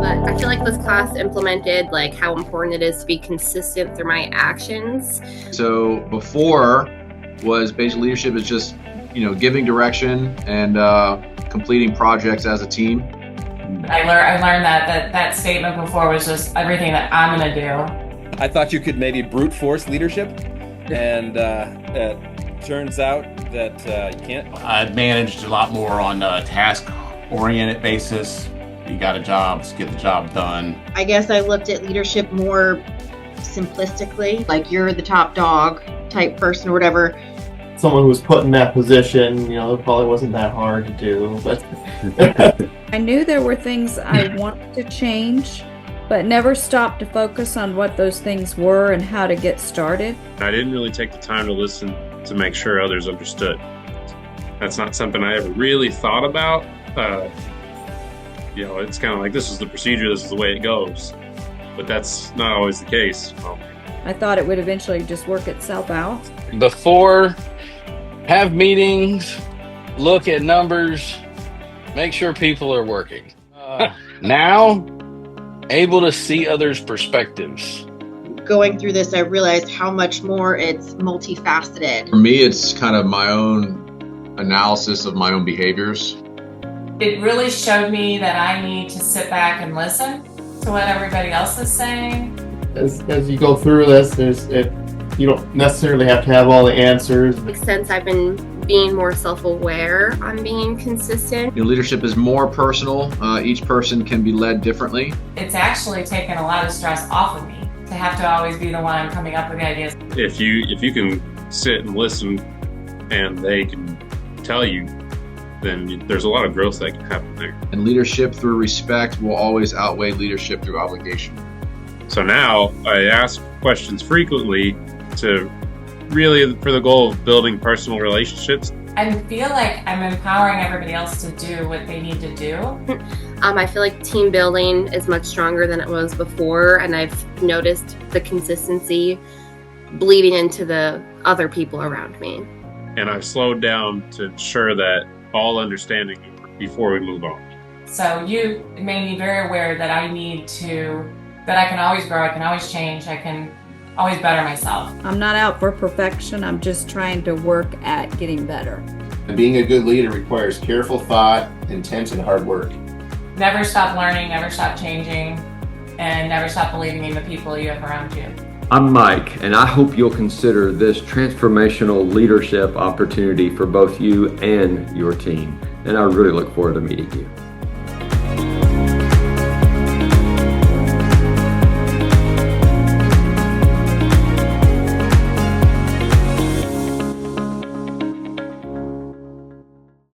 But I feel like this class implemented like how important it is to be consistent through my actions. So before was basic leadership is just, giving direction and completing projects as a team. I learned that statement before was just everything that I'm going to do. I thought you could maybe brute force leadership, and it turns out that you can't. I've managed a lot more on a task-oriented basis. You got a job, let's get the job done. I guess I looked at leadership more simplistically, like you're the top dog type person or whatever. Someone who was put in that position, it probably wasn't that hard to do, but I knew there were things I wanted to change, but never stopped to focus on what those things were and how to get started. I didn't really take the time to listen to make sure others understood. That's not something I ever really thought about. It's kind of like, this is the procedure, this is the way it goes. But that's not always the case. I thought it would eventually just work itself out. Before, have meetings, look at numbers, make sure people are working. Now, able to see others' perspectives. Going through this, I realized how much more it's multifaceted. For me, it's kind of my own analysis of my own behaviors. It really showed me that I need to sit back and listen to what everybody else is saying. as you go through this, you don't necessarily have to have all the answers. Since I've been being more self-aware, I'm being consistent. Leadership is more personal. Each person can be led differently. It's actually taken a lot of stress off of me to have to always be the one coming up with the ideas. If you can sit and listen and they can tell you, then there's a lot of growth that can happen there. And leadership through respect will always outweigh leadership through obligation. So now I ask questions frequently to really for the goal of building personal relationships. I feel like I'm empowering everybody else to do what they need to do. I feel like team building is much stronger than it was before, and I've noticed the consistency bleeding into the other people around me. And I've slowed down to ensure that all understanding before we move on. So you made me very aware that I can always grow, I can always change, I can always better myself. I'm not out for perfection. I'm just trying to work at getting better. Being a good leader requires careful thought, intent, and hard work. Never stop learning, never stop changing, and never stop believing in the people you have around you. I'm Mike, and I hope you'll consider this transformational leadership opportunity for both you and your team. And I really look forward to meeting you.